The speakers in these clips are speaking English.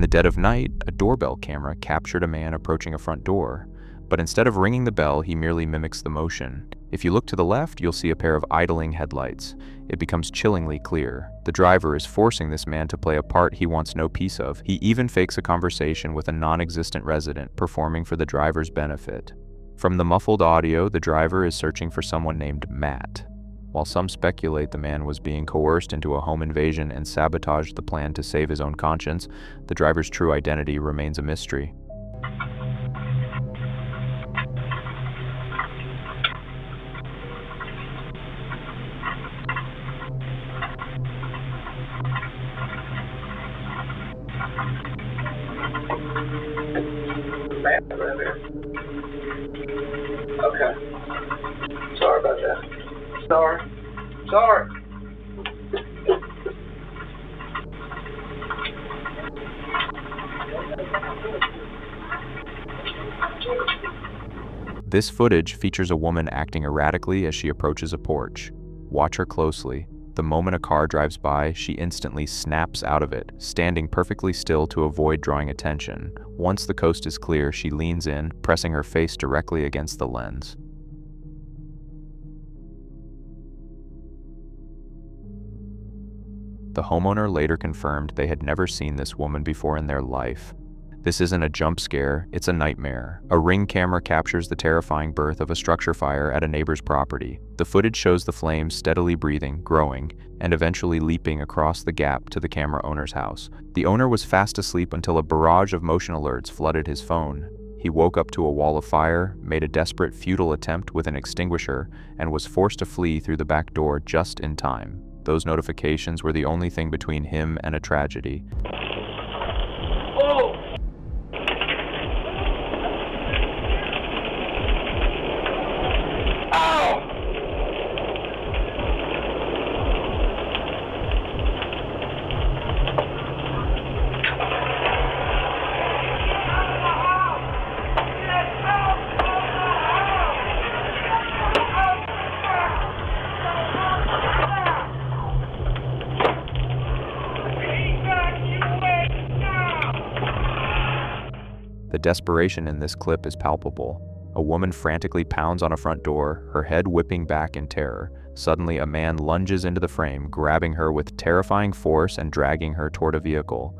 the dead of night, a doorbell camera captured a man approaching a front door. But instead of ringing the bell, he merely mimics the motion. If you look to the left, you'll see a pair of idling headlights. It becomes chillingly clear. The driver is forcing this man to play a part he wants no piece of. He even fakes a conversation with a non-existent resident, performing for the driver's benefit. From the muffled audio, the driver is searching for someone named Matt. While some speculate the man was being coerced into a home invasion and sabotaged the plan to save his own conscience, the driver's true identity remains a mystery. Matt, right there. Okay. Sorry about that. Sorry. This footage features a woman acting erratically as she approaches a porch. Watch her closely. The moment a car drives by, she instantly snaps out of it, standing perfectly still to avoid drawing attention. Once the coast is clear, she leans in, pressing her face directly against the lens. The homeowner later confirmed they had never seen this woman before in their life. This isn't a jump scare, it's a nightmare. A Ring camera captures the terrifying birth of a structure fire at a neighbor's property. The footage shows the flames steadily breathing, growing, and eventually leaping across the gap to the camera owner's house. The owner was fast asleep until a barrage of motion alerts flooded his phone. He woke up to a wall of fire, made a desperate, futile attempt with an extinguisher, and was forced to flee through the back door just in time. Those notifications were the only thing between him and a tragedy. Oh! Ow! The desperation in this clip is palpable. A woman frantically pounds on a front door, her head whipping back in terror. Suddenly, a man lunges into the frame, grabbing her with terrifying force and dragging her toward a vehicle.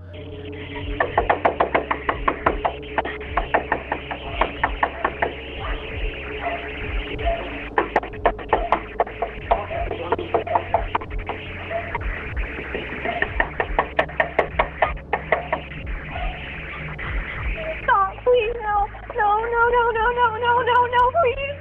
Please, no, please.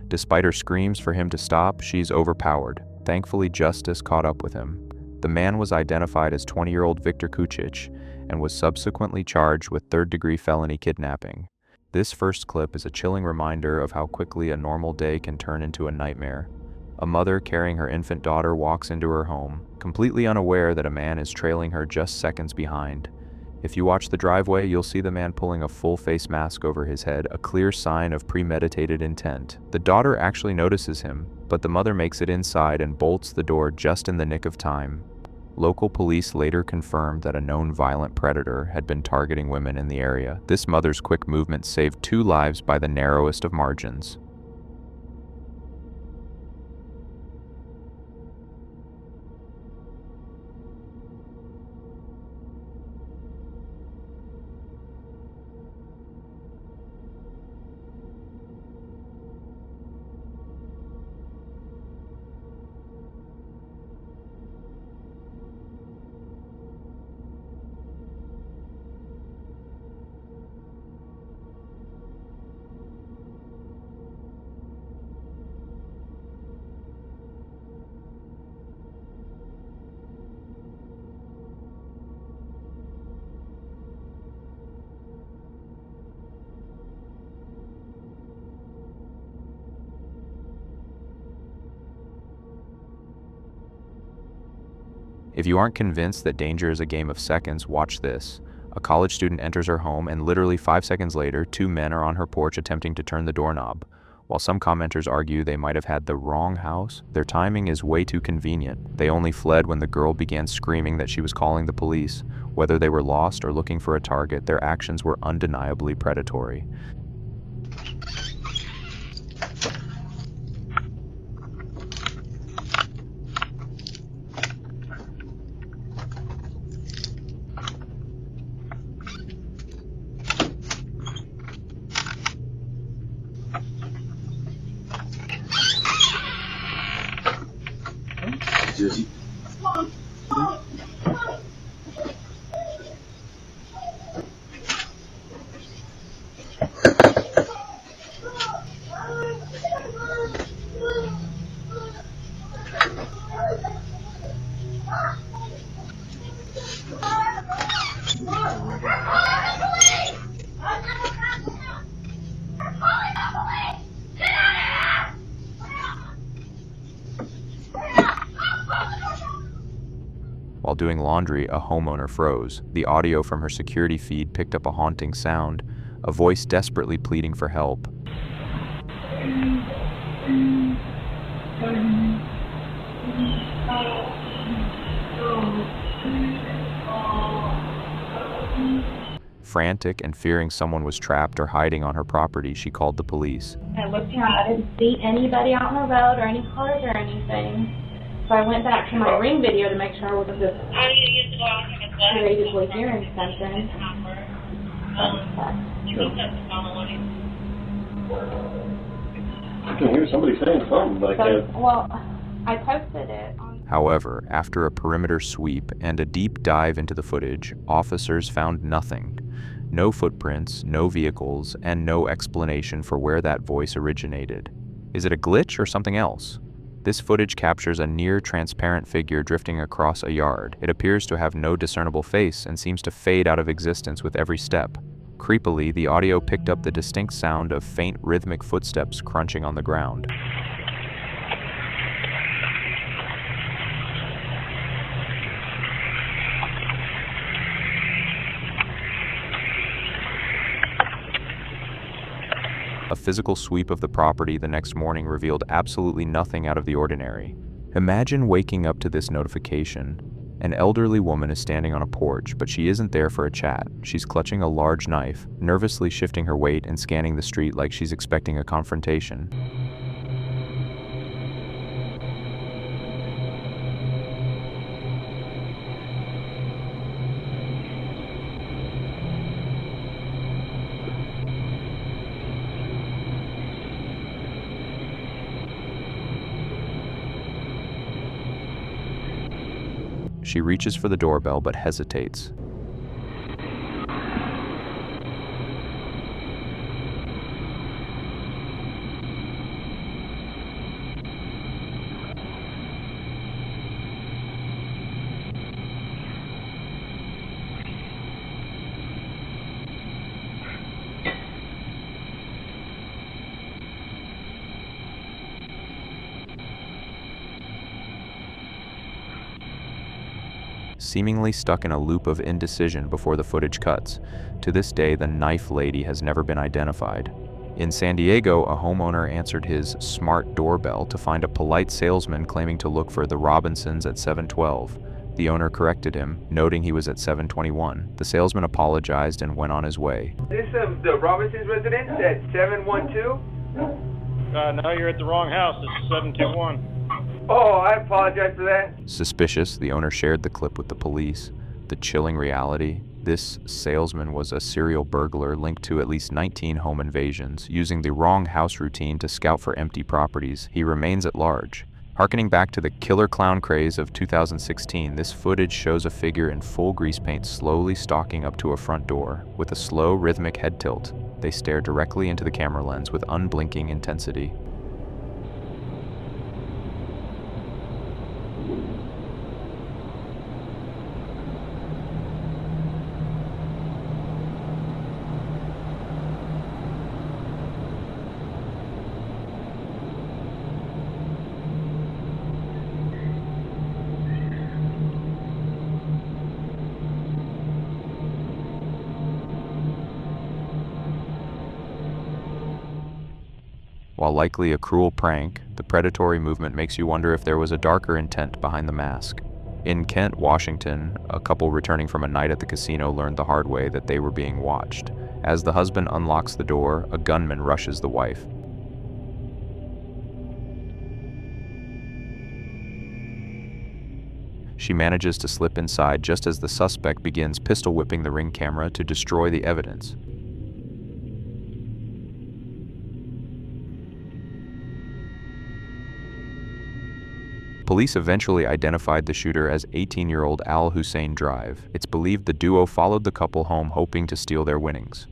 Despite her screams for him to stop, she's overpowered. Thankfully, justice caught up with him. The man was identified as 20-year-old Viktor Kucic and was subsequently charged with third-degree felony kidnapping. This first clip is a chilling reminder of how quickly a normal day can turn into a nightmare. A mother carrying her infant daughter walks into her home, completely unaware that a man is trailing her just seconds behind. If you watch the driveway, you'll see the man pulling a full-face mask over his head, a clear sign of premeditated intent. The daughter actually notices him, but the mother makes it inside and bolts the door just in the nick of time. Local police later confirmed that a known violent predator had been targeting women in the area. This mother's quick movement saved 2 lives by the narrowest of margins. If you aren't convinced that danger is a game of seconds, watch this. A college student enters her home and literally 5 seconds later, 2 men are on her porch attempting to turn the doorknob. While some commenters argue they might have had the wrong house, their timing is way too convenient. They only fled when the girl began screaming that she was calling the police. Whether they were lost or looking for a target, their actions were undeniably predatory. While doing laundry, a homeowner froze. The audio from her security feed picked up a haunting sound, a voice desperately pleading for help. Frantic and fearing someone was trapped or hiding on her property, she called the police. I looked around. I didn't see anybody out on the road or any cars or anything. So I went back to my Ring video to make sure I wasn't just creatively hearing something. I can hear somebody saying something, but I can't. Well, I posted it on... However, after a perimeter sweep and a deep dive into the footage, officers found nothing. No footprints, no vehicles, and no explanation for where that voice originated. Is it a glitch or something else? This footage captures a near-transparent figure drifting across a yard. It appears to have no discernible face and seems to fade out of existence with every step. Creepily, the audio picked up the distinct sound of faint rhythmic footsteps crunching on the ground. A physical sweep of the property the next morning revealed absolutely nothing out of the ordinary. Imagine waking up to this notification. An elderly woman is standing on a porch, but she isn't there for a chat. She's clutching a large knife, nervously shifting her weight and scanning the street like she's expecting a confrontation. She reaches for the doorbell but hesitates. Seemingly stuck in a loop of indecision before the footage cuts. To this day, the knife lady has never been identified. In San Diego, a homeowner answered his smart doorbell to find a polite salesman claiming to look for the Robinsons at 712. The owner corrected him, noting he was at 721. The salesman apologized and went on his way. This is the Robinsons residence at 712? No, you're at the wrong house. This is 721. Oh, I apologize for that. Suspicious, the owner shared the clip with the police. The chilling reality: this salesman was a serial burglar linked to at least 19 home invasions, using the wrong house routine to scout for empty properties. He remains at large. Harkening back to the killer clown craze of 2016, this footage shows a figure in full grease paint slowly stalking up to a front door. With a slow, rhythmic head tilt, they stare directly into the camera lens with unblinking intensity. While likely a cruel prank, the predatory movement makes you wonder if there was a darker intent behind the mask. In Kent, Washington, a couple returning from a night at the casino learned the hard way that they were being watched. As the husband unlocks the door, a gunman rushes the wife. She manages to slip inside just as the suspect begins pistol whipping the ring camera to destroy the evidence. Police eventually identified the shooter as 18-year-old Al Hussein Drive. It's believed the duo followed the couple home hoping to steal their winnings.